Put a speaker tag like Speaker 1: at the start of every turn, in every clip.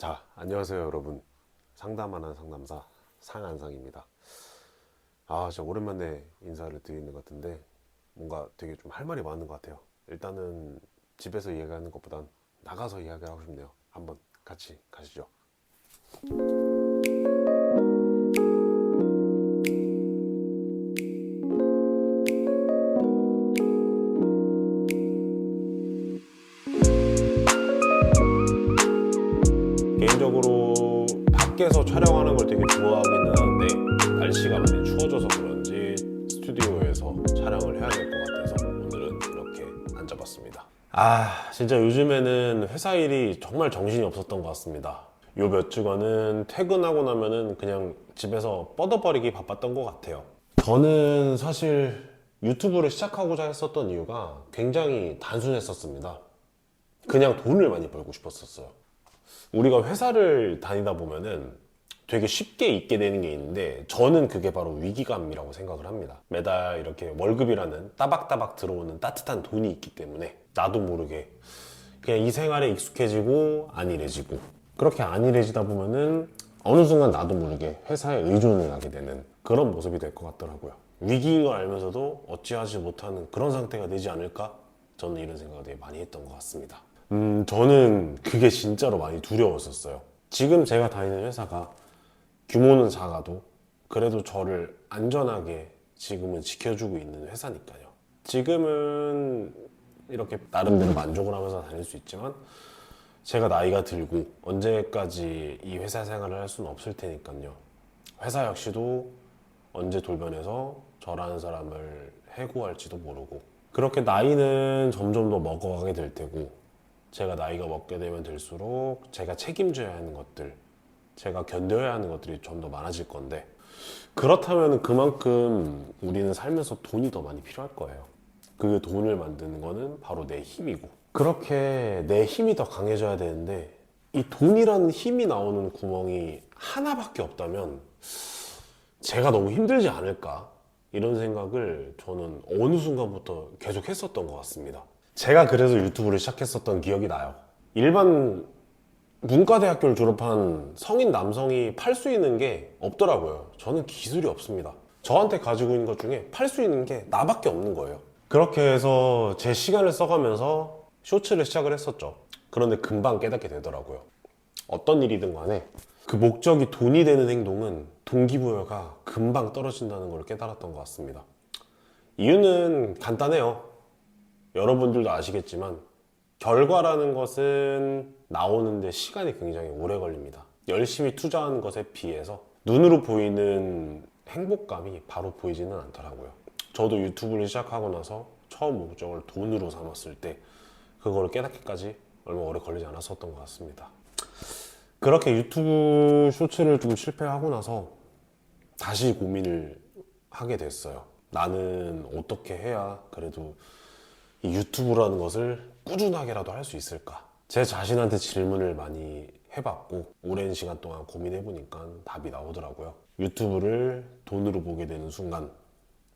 Speaker 1: 자, 안녕하세요 여러분. 상담하는 상담사 상한상입니다. 진짜 오랜만에 인사를 드리는 것 같은데 뭔가 되게 좀 할 말이 많은 것 같아요. 일단은 집에서 이야기하는 것보단 나가서 이야기를 하고 싶네요. 한번 같이 가시죠. 개인적으로 밖에서 촬영하는 걸 되게 좋아하기는 하는데 날씨가 많이 추워져서 그런지 스튜디오에서 촬영을 해야 될 것 같아서 오늘은 이렇게 앉아봤습니다. 진짜 요즘에는 회사 일이 정말 정신이 없었던 것 같습니다. 요 몇 주간은 퇴근하고 나면은 그냥 집에서 뻗어버리기 바빴던 것 같아요. 저는 사실 유튜브를 시작하고자 했었던 이유가 굉장히 단순했었습니다. 그냥 돈을 많이 벌고 싶었었어요. 우리가 회사를 다니다 보면은 되게 쉽게 잊게 되는 게 있는데 저는 그게 바로 위기감이라고 생각을 합니다. 매달 이렇게 월급이라는 따박따박 들어오는 따뜻한 돈이 있기 때문에 나도 모르게 그냥 이 생활에 익숙해지고 안일해지고 그렇게 안일해지다 보면은 어느 순간 나도 모르게 회사에 의존을 하게 되는 그런 모습이 될 것 같더라고요. 위기인 걸 알면서도 어찌하지 못하는 그런 상태가 되지 않을까? 저는 이런 생각을 되게 많이 했던 것 같습니다. 저는 그게 진짜로 많이 두려웠었어요. 지금 제가 다니는 회사가 규모는 작아도 그래도 저를 안전하게 지금은 지켜주고 있는 회사니까요. 지금은 이렇게 나름대로 만족을 하면서 다닐 수 있지만 제가 나이가 들고 언제까지 이 회사 생활을 할 수는 없을 테니까요. 회사 역시도 언제 돌변해서 저라는 사람을 해고할지도 모르고 그렇게 나이는 점점 더 먹어가게 될 테고 제가 나이가 먹게 되면 될수록 제가 책임져야 하는 것들, 제가 견뎌야 하는 것들이 좀 더 많아질 건데 그렇다면 그만큼 우리는 살면서 돈이 더 많이 필요할 거예요. 그 돈을 만드는 거는 바로 내 힘이고 그렇게 내 힘이 더 강해져야 되는데 이 돈이라는 힘이 나오는 구멍이 하나밖에 없다면 제가 너무 힘들지 않을까 이런 생각을 저는 어느 순간부터 계속 했었던 것 같습니다. 제가 그래서 유튜브를 시작했었던 기억이 나요. 일반 문과대학교를 졸업한 성인 남성이 팔 수 있는 게 없더라고요. 저는 기술이 없습니다. 저한테 가지고 있는 것 중에 팔 수 있는 게 나밖에 없는 거예요. 그렇게 해서 제 시간을 써가면서 쇼츠를 시작을 했었죠. 그런데 금방 깨닫게 되더라고요. 어떤 일이든 간에 그 목적이 돈이 되는 행동은 동기부여가 금방 떨어진다는 걸 깨달았던 것 같습니다. 이유는 간단해요. 여러분들도 아시겠지만 결과라는 것은 나오는데 시간이 굉장히 오래 걸립니다. 열심히 투자하는 것에 비해서 눈으로 보이는 행복감이 바로 보이지는 않더라고요. 저도 유튜브를 시작하고 나서 처음 목적을 돈으로 삼았을 때 그거를 깨닫기까지 얼마 오래 걸리지 않았었던 것 같습니다. 그렇게 유튜브 쇼츠를 좀 실패하고 나서 다시 고민을 하게 됐어요. 나는 어떻게 해야 그래도 이 유튜브라는 것을 꾸준하게라도 할 수 있을까? 제 자신한테 질문을 많이 해봤고 오랜 시간 동안 고민해보니까 답이 나오더라고요. 유튜브를 돈으로 보게 되는 순간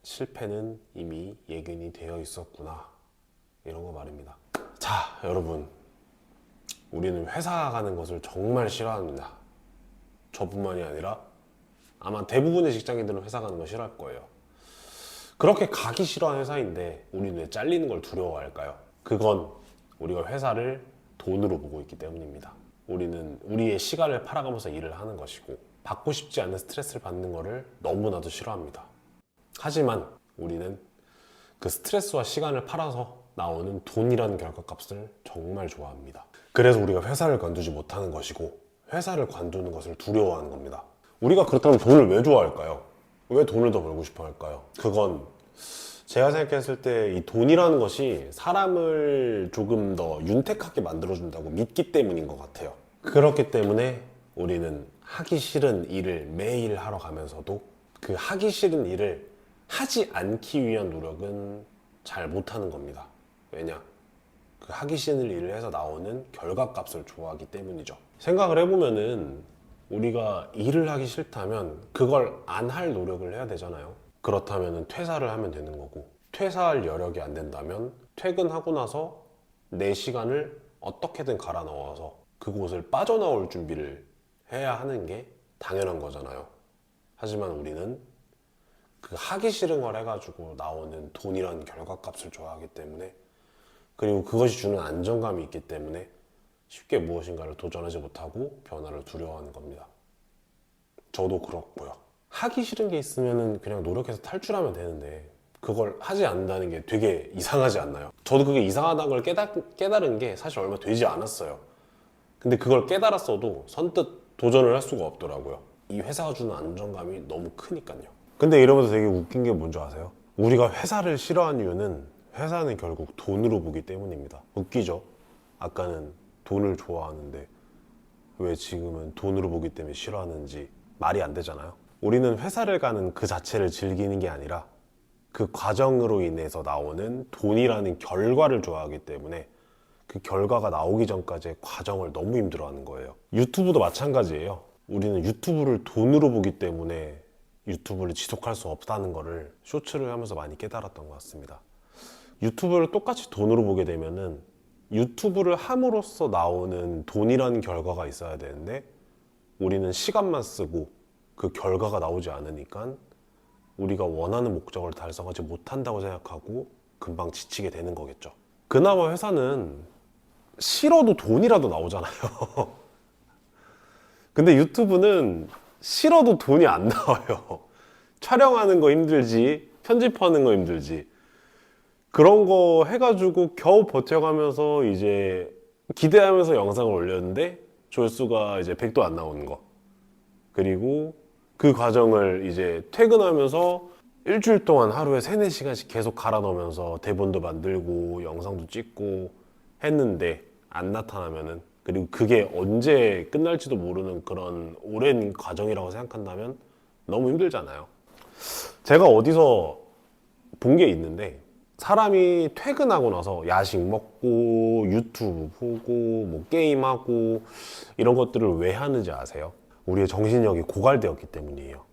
Speaker 1: 실패는 이미 예견이 되어 있었구나 이런 거 말입니다. 자, 여러분, 우리는 회사 가는 것을 정말 싫어합니다. 저뿐만이 아니라 아마 대부분의 직장인들은 회사 가는 거 싫어할 거예요. 그렇게 가기 싫어하는 회사인데 우리는 왜 잘리는 걸 두려워할까요? 그건 우리가 회사를 돈으로 보고 있기 때문입니다. 우리는 우리의 시간을 팔아가면서 일을 하는 것이고 받고 싶지 않은 스트레스를 받는 것을 너무나도 싫어합니다. 하지만 우리는 그 스트레스와 시간을 팔아서 나오는 돈이라는 결과값을 정말 좋아합니다. 그래서 우리가 회사를 관두지 못하는 것이고 회사를 관두는 것을 두려워하는 겁니다. 우리가 그렇다면 돈을 왜 좋아할까요? 왜 돈을 더 벌고 싶어 할까요? 그건 제가 생각했을 때 이 돈이라는 것이 사람을 조금 더 윤택하게 만들어준다고 믿기 때문인 것 같아요. 그렇기 때문에 우리는 하기 싫은 일을 매일 하러 가면서도 그 하기 싫은 일을 하지 않기 위한 노력은 잘 못하는 겁니다. 왜냐? 그 하기 싫은 일을 해서 나오는 결과값을 좋아하기 때문이죠. 생각을 해보면은 우리가 일을 하기 싫다면 그걸 안 할 노력을 해야 되잖아요. 그렇다면 퇴사를 하면 되는 거고 퇴사할 여력이 안 된다면 퇴근하고 나서 내 시간을 어떻게든 갈아 넣어서 그곳을 빠져나올 준비를 해야 하는 게 당연한 거잖아요. 하지만 우리는 그 하기 싫은 걸 해가지고 나오는 돈이라는 결과값을 좋아하기 때문에, 그리고 그것이 주는 안정감이 있기 때문에 쉽게 무엇인가를 도전하지 못하고 변화를 두려워하는 겁니다. 저도 그렇고요. 하기 싫은 게 있으면 그냥 노력해서 탈출하면 되는데 그걸 하지 않는다는 게 되게 이상하지 않나요? 저도 그게 이상하다는 걸 깨달은 게 사실 얼마 되지 않았어요. 근데 그걸 깨달았어도 선뜻 도전을 할 수가 없더라고요. 이 회사가 주는 안정감이 너무 크니까요. 근데 이러면서 되게 웃긴 게 뭔지 아세요? 우리가 회사를 싫어하는 이유는 회사는 결국 돈으로 보기 때문입니다. 웃기죠? 아까는 돈을 좋아하는데 왜 지금은 돈으로 보기 때문에 싫어하는지 말이 안 되잖아요. 우리는 회사를 가는 그 자체를 즐기는 게 아니라 그 과정으로 인해서 나오는 돈이라는 결과를 좋아하기 때문에 그 결과가 나오기 전까지의 과정을 너무 힘들어하는 거예요. 유튜브도 마찬가지예요. 우리는 유튜브를 돈으로 보기 때문에 유튜브를 지속할 수 없다는 거를 쇼츠를 하면서 많이 깨달았던 것 같습니다. 유튜브를 똑같이 돈으로 보게 되면은 유튜브를 함으로써 나오는 돈이라는 결과가 있어야 되는데 우리는 시간만 쓰고 그 결과가 나오지 않으니까 우리가 원하는 목적을 달성하지 못한다고 생각하고 금방 지치게 되는 거겠죠. 그나마 회사는 싫어도 돈이라도 나오잖아요. 근데 유튜브는 싫어도 돈이 안 나와요. 촬영하는 거 힘들지, 편집하는 거 힘들지. 그런 거 해가지고 겨우 버텨가면서 이제 기대하면서 영상을 올렸는데 조회수가 이제 100도 안 나오는 거. 그리고 그 과정을 이제 퇴근하면서 일주일 동안 하루에 3, 4시간씩 계속 갈아 넣으면서 대본도 만들고 영상도 찍고 했는데 안 나타나면은, 그리고 그게 언제 끝날지도 모르는 그런 오랜 과정이라고 생각한다면 너무 힘들잖아요. 제가 어디서 본 게 있는데 사람이 퇴근하고 나서 야식 먹고 유튜브 보고 뭐 게임하고 이런 것들을 왜 하는지 아세요? 우리의 정신력이 고갈되었기 때문이에요.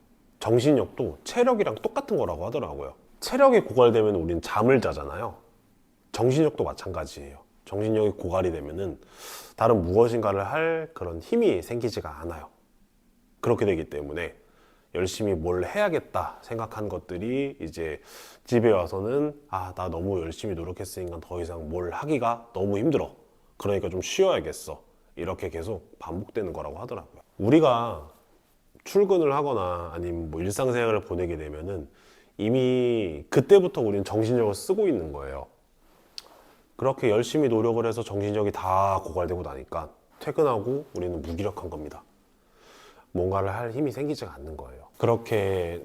Speaker 1: 정신력도 체력이랑 똑같은 거라고 하더라고요. 체력이 고갈되면 우린 잠을 자잖아요. 정신력도 마찬가지예요. 정신력이 고갈이 되면은 다른 무엇인가를 할 그런 힘이 생기지가 않아요. 그렇게 되기 때문에 열심히 뭘 해야겠다 생각한 것들이 이제 집에 와서는 나 너무 열심히 노력했으니까 더 이상 뭘 하기가 너무 힘들어. 그러니까 좀 쉬어야겠어. 이렇게 계속 반복되는 거라고 하더라고요. 우리가 출근을 하거나 아니면 뭐 일상생활을 보내게 되면은 이미 그때부터 우리는 정신력을 쓰고 있는 거예요. 그렇게 열심히 노력을 해서 정신력이 다 고갈되고 나니까 퇴근하고 우리는 무기력한 겁니다. 뭔가를 할 힘이 생기지가 않는 거예요. 그렇게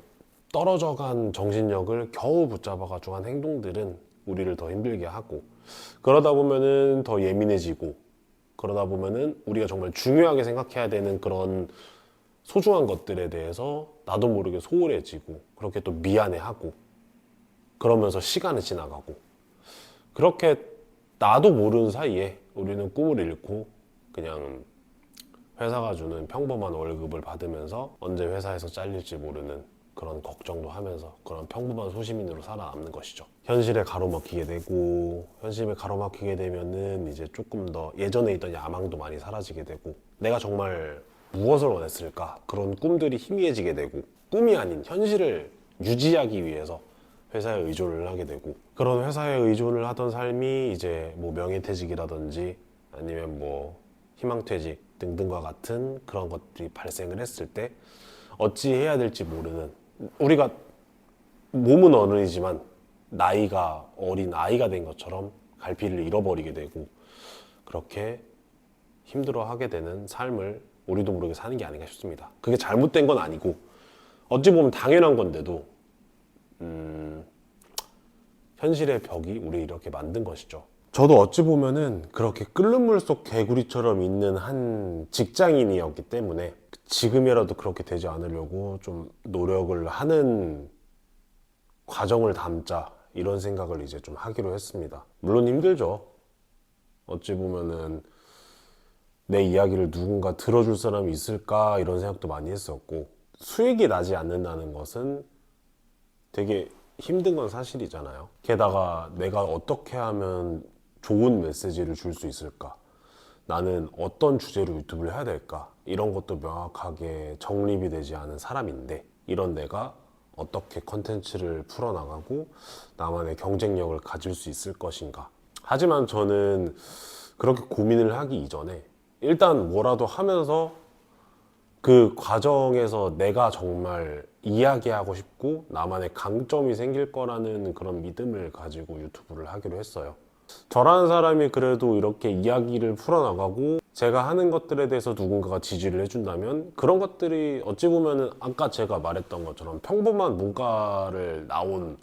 Speaker 1: 떨어져간 정신력을 겨우 붙잡아가지고 한 행동들은 우리를 더 힘들게 하고, 그러다 보면은 더 예민해지고, 그러다 보면은 우리가 정말 중요하게 생각해야 되는 그런 소중한 것들에 대해서 나도 모르게 소홀해지고, 그렇게 또 미안해하고, 그러면서 시간이 지나가고, 그렇게 나도 모르는 사이에 우리는 꿈을 잃고 그냥 회사가 주는 평범한 월급을 받으면서 언제 회사에서 잘릴지 모르는 그런 걱정도 하면서 그런 평범한 소시민으로 살아남는 것이죠. 현실에 가로막히게 되고, 현실에 가로막히게 되면은 이제 조금 더 예전에 있던 야망도 많이 사라지게 되고, 내가 정말 무엇을 원했을까? 그런 꿈들이 희미해지게 되고, 꿈이 아닌 현실을 유지하기 위해서 회사에 의존을 하게 되고, 그런 회사에 의존을 하던 삶이 이제 뭐 명예퇴직이라든지 아니면 뭐 희망퇴직 등등과 같은 그런 것들이 발생을 했을 때 어찌 해야 될지 모르는, 우리가 몸은 어른이지만 나이가 어린 아이가 된 것처럼 갈피를 잃어버리게 되고, 그렇게 힘들어하게 되는 삶을 우리도 모르게 사는 게 아닌가 싶습니다. 그게 잘못된 건 아니고 어찌 보면 당연한 건데도 현실의 벽이 우리 이렇게 만든 것이죠. 저도 어찌 보면은 그렇게 끓는 물 속 개구리처럼 있는 한 직장인이었기 때문에 지금이라도 그렇게 되지 않으려고 좀 노력을 하는 과정을 담자, 이런 생각을 이제 좀 하기로 했습니다. 물론 힘들죠. 어찌 보면은 내 이야기를 누군가 들어줄 사람이 있을까 이런 생각도 많이 했었고, 수익이 나지 않는다는 것은 되게 힘든 건 사실이잖아요. 게다가 내가 어떻게 하면 좋은 메시지를 줄 수 있을까? 나는 어떤 주제로 유튜브를 해야 될까? 이런 것도 명확하게 정립이 되지 않은 사람인데 이런 내가 어떻게 컨텐츠를 풀어나가고 나만의 경쟁력을 가질 수 있을 것인가? 하지만 저는 그렇게 고민을 하기 이전에 일단 뭐라도 하면서 그 과정에서 내가 정말 이야기하고 싶고 나만의 강점이 생길 거라는 그런 믿음을 가지고 유튜브를 하기로 했어요. 저라는 사람이 그래도 이렇게 이야기를 풀어나가고 제가 하는 것들에 대해서 누군가가 지지를 해준다면 그런 것들이 어찌 보면은 아까 제가 말했던 것처럼 평범한 문과를 나온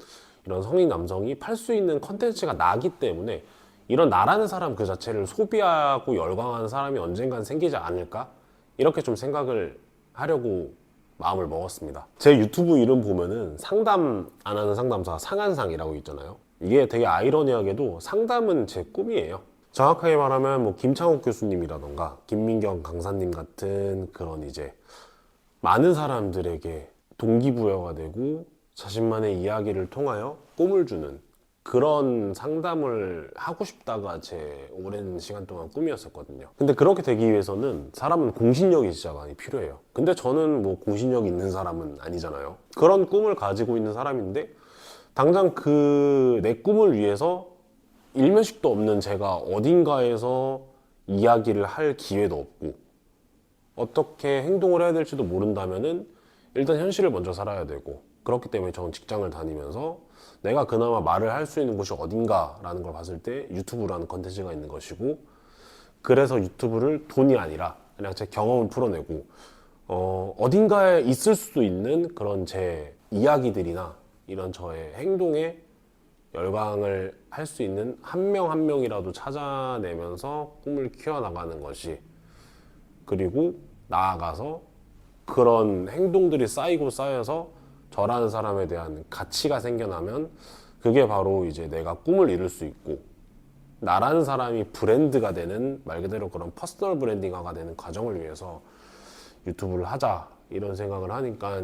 Speaker 1: 이런 성인 남성이 팔 수 있는 컨텐츠가 나기 때문에 이런 나라는 사람 그 자체를 소비하고 열광하는 사람이 언젠간 생기지 않을까? 이렇게 좀 생각을 하려고 마음을 먹었습니다. 제 유튜브 이름 보면은 상담 안 하는 상담사 상한상이라고 있잖아요. 이게 되게 아이러니하게도 상담은 제 꿈이에요. 정확하게 말하면 뭐 김창욱 교수님이라던가 김민경 강사님 같은 그런 이제 많은 사람들에게 동기부여가 되고 자신만의 이야기를 통하여 꿈을 주는 그런 상담을 하고 싶다가 제 오랜 시간 동안 꿈이었었거든요. 근데 그렇게 되기 위해서는 사람은 공신력이 진짜 많이 필요해요. 근데 저는 뭐 공신력 있는 사람은 아니잖아요. 그런 꿈을 가지고 있는 사람인데 당장 그 내 꿈을 위해서 일면식도 없는 제가 어딘가에서 이야기를 할 기회도 없고 어떻게 행동을 해야 될지도 모른다면은 일단 현실을 먼저 살아야 되고 그렇기 때문에 저는 직장을 다니면서 내가 그나마 말을 할 수 있는 곳이 어딘가라는 걸 봤을 때 유튜브라는 컨텐츠가 있는 것이고 그래서 유튜브를 돈이 아니라 그냥 제 경험을 풀어내고 어딘가에 있을 수도 있는 그런 제 이야기들이나 이런 저의 행동에 열광을 할 수 있는 한 명 한 명이라도 찾아내면서 꿈을 키워나가는 것이 그리고 나아가서 그런 행동들이 쌓이고 쌓여서 저라는 사람에 대한 가치가 생겨나면 그게 바로 이제 내가 꿈을 이룰 수 있고 나라는 사람이 브랜드가 되는 말 그대로 그런 퍼스널 브랜딩화가 되는 과정을 위해서 유튜브를 하자 이런 생각을 하니까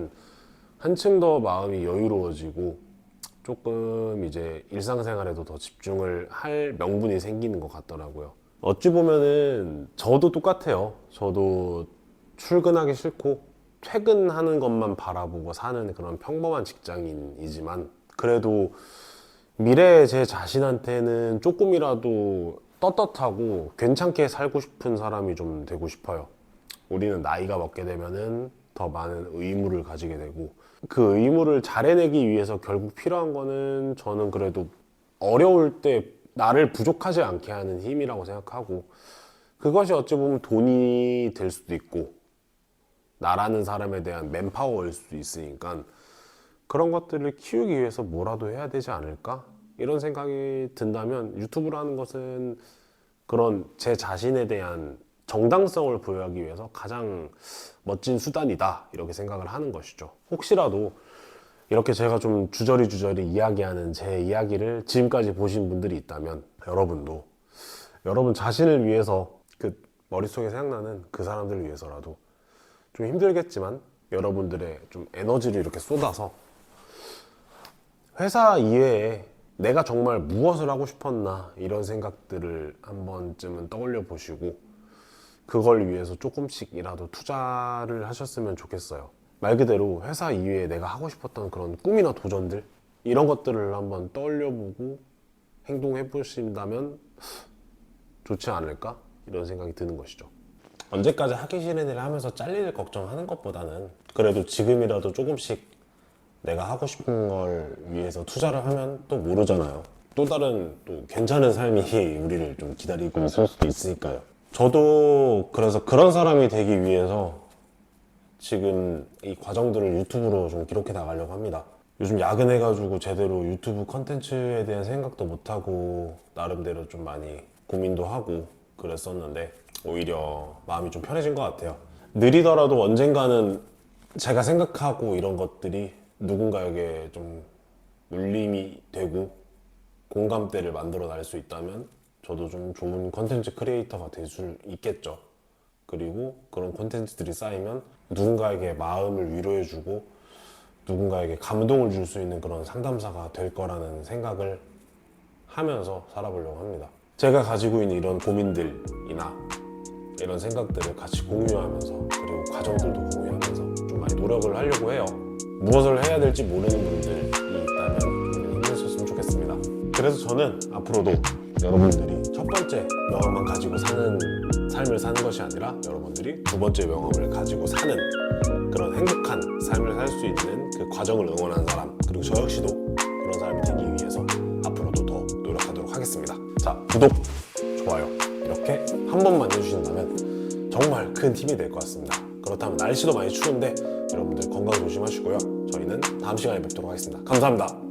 Speaker 1: 한층 더 마음이 여유로워지고 조금 이제 일상생활에도 더 집중을 할 명분이 생기는 것 같더라고요. 어찌 보면은 저도 똑같아요. 저도 출근하기 싫고 퇴근하는 것만 바라보고 사는 그런 평범한 직장인이지만 그래도 미래의 제 자신한테는 조금이라도 떳떳하고 괜찮게 살고 싶은 사람이 좀 되고 싶어요. 우리는 나이가 먹게 되면은 더 많은 의무를 가지게 되고 그 의무를 잘 해내기 위해서 결국 필요한 거는 저는 그래도 어려울 때 나를 부족하지 않게 하는 힘이라고 생각하고 그것이 어찌 보면 돈이 될 수도 있고 나라는 사람에 대한 맨파워일 수도 있으니까 그런 것들을 키우기 위해서 뭐라도 해야 되지 않을까? 이런 생각이 든다면 유튜브라는 것은 그런 제 자신에 대한 정당성을 부여하기 위해서 가장 멋진 수단이다 이렇게 생각을 하는 것이죠. 혹시라도 이렇게 제가 좀 주저리 이야기하는 제 이야기를 지금까지 보신 분들이 있다면 여러분도 여러분 자신을 위해서 그 머릿속에 생각나는 그 사람들을 위해서라도 좀 힘들겠지만 여러분들의 좀 에너지를 이렇게 쏟아서 회사 이외에 내가 정말 무엇을 하고 싶었나 이런 생각들을 한 번쯤은 떠올려 보시고 그걸 위해서 조금씩이라도 투자를 하셨으면 좋겠어요. 말 그대로 회사 이외에 내가 하고 싶었던 그런 꿈이나 도전들 이런 것들을 한번 떠올려 보고 행동해 보신다면 좋지 않을까 이런 생각이 드는 것이죠. 언제까지 하기 싫은 일을 하면서 잘릴 걱정하는 것보다는 그래도 지금이라도 조금씩 내가 하고 싶은 걸 위해서 투자를 하면 또 모르잖아요. 또 다른 또 괜찮은 삶이 우리를 좀 기다리고 있을 수도 있으니까요. 저도 그래서 그런 사람이 되기 위해서 지금 이 과정들을 유튜브로 좀 기록해 나가려고 합니다. 요즘 야근해가지고 제대로 유튜브 컨텐츠에 대한 생각도 못하고 나름대로 좀 많이 고민도 하고 그랬었는데 오히려 마음이 좀 편해진 것 같아요. 느리더라도 언젠가는 제가 생각하고 이런 것들이 누군가에게 좀 울림이 되고 공감대를 만들어 낼 수 있다면 저도 좀 좋은 콘텐츠 크리에이터가 될 수 있겠죠. 그리고 그런 콘텐츠들이 쌓이면 누군가에게 마음을 위로해주고 누군가에게 감동을 줄 수 있는 그런 상담사가 될 거라는 생각을 하면서 살아보려고 합니다. 제가 가지고 있는 이런 고민들이나 이런 생각들을 같이 공유하면서 그리고 과정들도 공유하면서 좀 많이 노력을 하려고 해요. 무엇을 해야 될지 모르는 분들이 있다면 좀 힘내셨으면 좋겠습니다. 그래서 저는 앞으로도 여러분들이 첫 번째 명함만 가지고 사는 삶을 사는 것이 아니라 여러분들이 두 번째 명함을 가지고 사는 그런 행복한 삶을 살 수 있는 그 과정을 응원하는 사람, 그리고 저 역시도 그런 사람이 되기 위해서 앞으로도 더 노력하도록 하겠습니다. 자, 구독, 좋아요 이렇게 한 번만 해주신다면 정말 큰 힘이 될 것 같습니다. 그렇다면 날씨도 많이 추운데 여러분들 건강 조심하시고요. 저희는 다음 시간에 뵙도록 하겠습니다. 감사합니다.